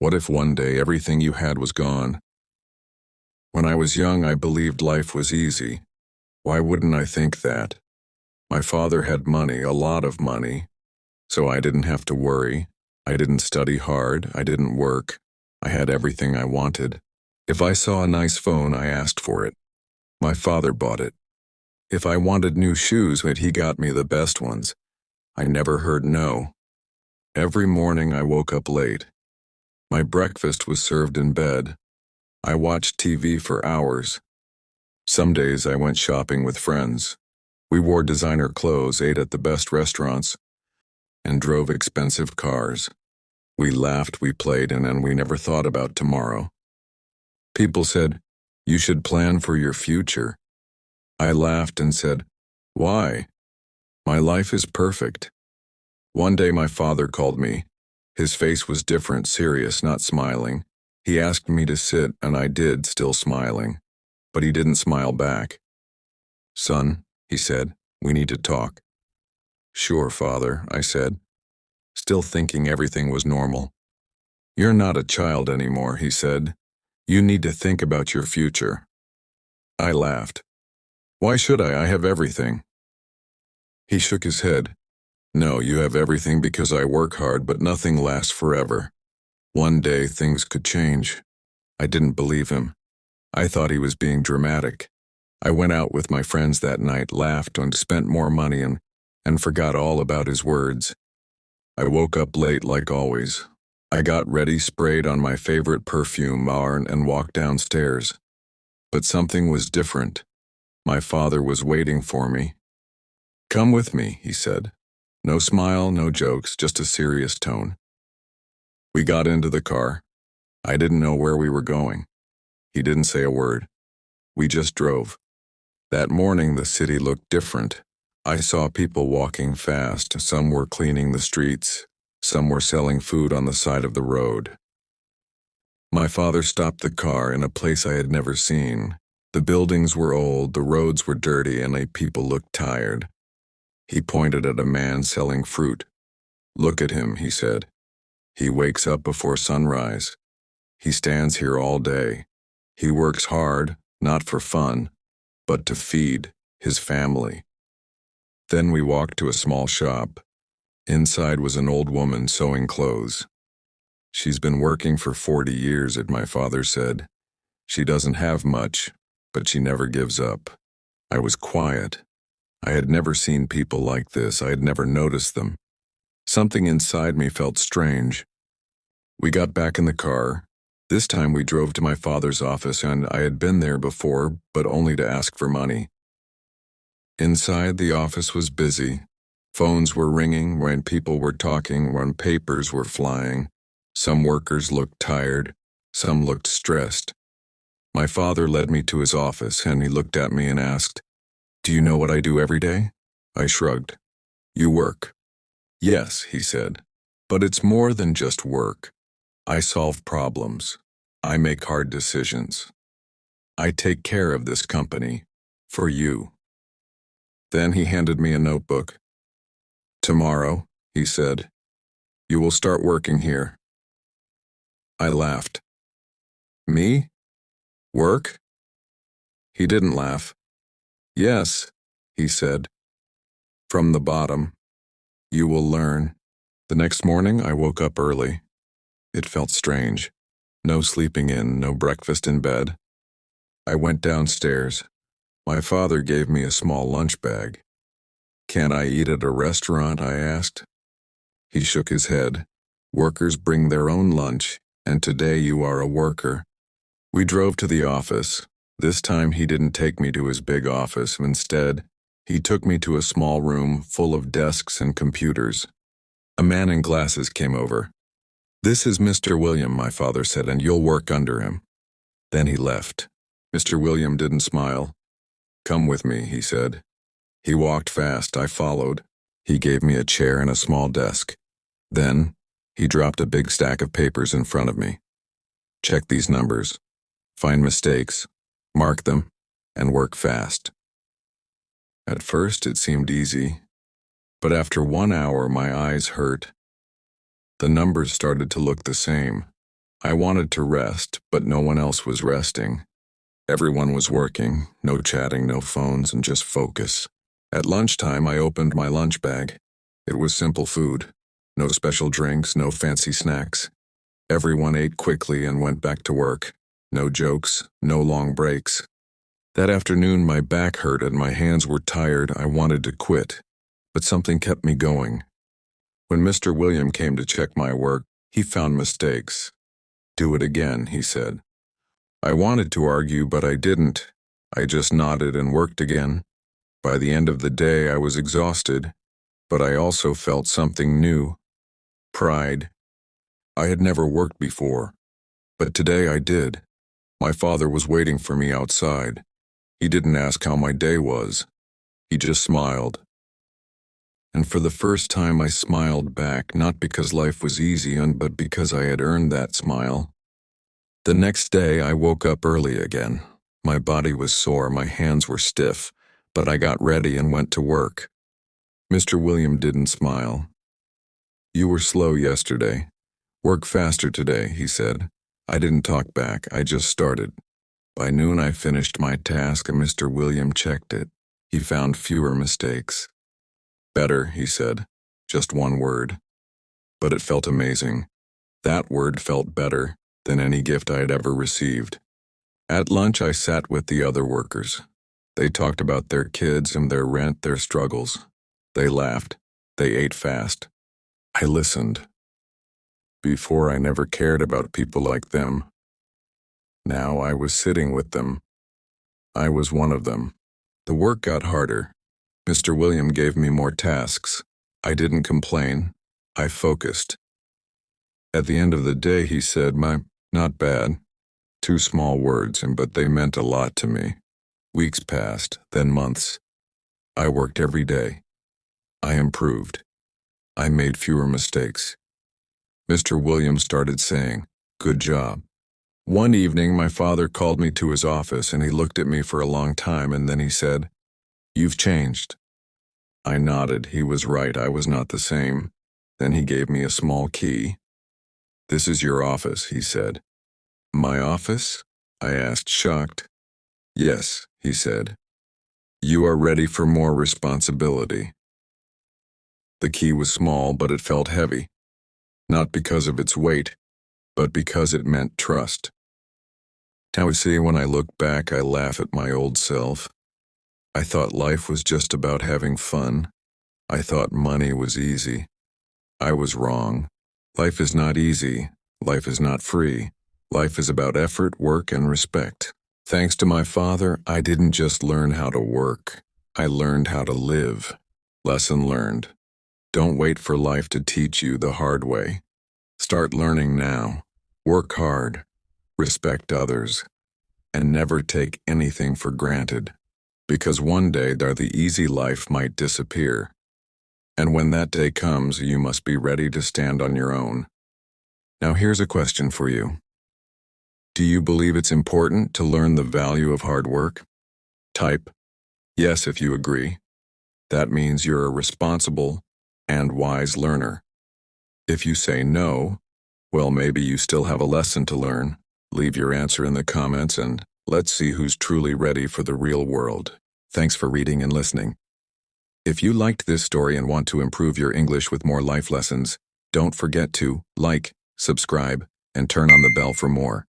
What if one day everything you had was gone? When I was young, I believed life was easy. Why wouldn't I think that? My father had money, a lot of money, so I didn't have to worry. I didn't study hard, I didn't work. I had everything I wanted. If I saw a nice phone, I asked for it. My father bought it. If I wanted new shoes, he got me the best ones. I never heard no. Every morning I woke up late. My breakfast was served in bed. I watched TV for hours. Some days I went shopping with friends. We wore designer clothes, ate at the best restaurants, and drove expensive cars. We laughed, we played, and we never thought about tomorrow. People said, "You should plan for your future." I laughed and said, "Why? My life is perfect." One day my father called me. His face was different, serious, not smiling. He asked me to sit, and I did, still smiling. But he didn't smile back. "Son," he said, "we need to talk." "Sure, Father," I said, still thinking everything was normal. "You're not a child anymore," he said. "You need to think about your future." I laughed. "Why should I? I have everything." He shook his head. "No, you have everything because I work hard, but nothing lasts forever. One day things could change." I didn't believe him. I thought he was being dramatic. I went out with my friends that night, laughed, and spent more money and forgot all about his words. I woke up late like always. I got ready, sprayed on my favorite perfume, and walked downstairs. But something was different. My father was waiting for me. "Come with me," he said. No smile, no jokes, just a serious tone. We got into the car. I didn't know where we were going. He didn't say a word. We just drove. That morning the city looked different. I saw people walking fast. Some were cleaning the streets. Some were selling food on the side of the road. My father stopped the car in a place I had never seen. The buildings were old, the roads were dirty, and the people looked tired. He pointed at a man selling fruit. "Look at him," he said. "He wakes up before sunrise. He stands here all day. He works hard, not for fun, but to feed his family." Then we walked to a small shop. Inside was an old woman sewing clothes. "She's been working for 40 years, my father said. She doesn't have much, but she never gives up." I was quiet. I had never seen people like this. I had never noticed them. Something inside me felt strange. We got back in the car. This time we drove to my father's office, and I had been there before, but only to ask for money. Inside, the office was busy. Phones were ringing when people were talking, when papers were flying. Some workers looked tired. Some looked stressed. My father led me to his office, and he looked at me and asked, "Do you know what I do every day?" I shrugged. "You work." "Yes," he said, "but it's more than just work. I solve problems. I make hard decisions. I take care of this company. For you." Then he handed me a notebook. "Tomorrow," he said, "you will start working here." I laughed. "Me? Work?" He didn't laugh. "Yes," he said, "from the bottom. You will learn." The next morning I woke up early. It felt strange. No sleeping in, no breakfast in bed. I went downstairs. My father gave me a small lunch bag. "Can I eat at a restaurant?" I asked. He shook his head. "Workers bring their own lunch, and today you are a worker." We drove to the office. This time he didn't take me to his big office. Instead, he took me to a small room full of desks and computers. A man in glasses came over. "This is Mr. William," my father said, "and you'll work under him." Then he left. Mr. William didn't smile. "Come with me," he said. He walked fast. I followed. He gave me a chair and a small desk. Then, he dropped a big stack of papers in front of me. "Check these numbers. Find mistakes. Mark them, and work fast." At first it seemed easy, but after 1 hour my eyes hurt. The numbers started to look the same. I wanted to rest, but no one else was resting. Everyone was working, no chatting, no phones, and just focus. At lunchtime, I opened my lunch bag. It was simple food. No special drinks, no fancy snacks. Everyone ate quickly and went back to work. No jokes, no long breaks. That afternoon, my back hurt and my hands were tired. I wanted to quit, but something kept me going. When Mr. William came to check my work, he found mistakes. "Do it again," he said. I wanted to argue, but I didn't. I just nodded and worked again. By the end of the day, I was exhausted, but I also felt something new. Pride. I had never worked before, but today I did. My father was waiting for me outside. He didn't ask how my day was. He just smiled. And for the first time I smiled back, not because life was easy, but because I had earned that smile. The next day I woke up early again. My body was sore, my hands were stiff, but I got ready and went to work. Mr. William didn't smile. "You were slow yesterday. Work faster today," he said. I didn't talk back, I just started. By noon I finished my task and Mr. William checked it. He found fewer mistakes. "Better," he said. Just one word. But it felt amazing. That word felt better than any gift I had ever received. At lunch I sat with the other workers. They talked about their kids and their rent, their struggles. They laughed. They ate fast. I listened. Before I never cared about people like them. Now I was sitting with them. I was one of them. The work got harder. Mr. William gave me more tasks. I didn't complain. I focused. At the end of the day, he said, "Not bad." 2 small words, but they meant a lot to me. Weeks passed, then months. I worked every day. I improved. I made fewer mistakes. Mr. Williams started saying, "Good job." One evening, my father called me to his office and he looked at me for a long time and then he said, "You've changed." I nodded. He was right. I was not the same. Then he gave me a small key. "This is your office," he said. "My office?" I asked, shocked. "Yes," he said. "You are ready for more responsibility." The key was small, but it felt heavy. Not because of its weight, but because it meant trust. Now you see, when I look back, I laugh at my old self. I thought life was just about having fun. I thought money was easy. I was wrong. Life is not easy. Life is not free. Life is about effort, work, and respect. Thanks to my father, I didn't just learn how to work. I learned how to live. Lesson learned. Don't wait for life to teach you the hard way. Start learning now. Work hard. Respect others. And never take anything for granted. Because one day the easy life might disappear. And when that day comes, you must be ready to stand on your own. Now here's a question for you. Do you believe it's important to learn the value of hard work? Type yes if you agree. That means you're a responsible and wise learner. If you say no, well, maybe you still have a lesson to learn. Leave your answer in the comments and let's see who's truly ready for the real world. Thanks for reading and listening. If you liked this story and want to improve your English with more life lessons, don't forget to like, subscribe, and turn on the bell for more.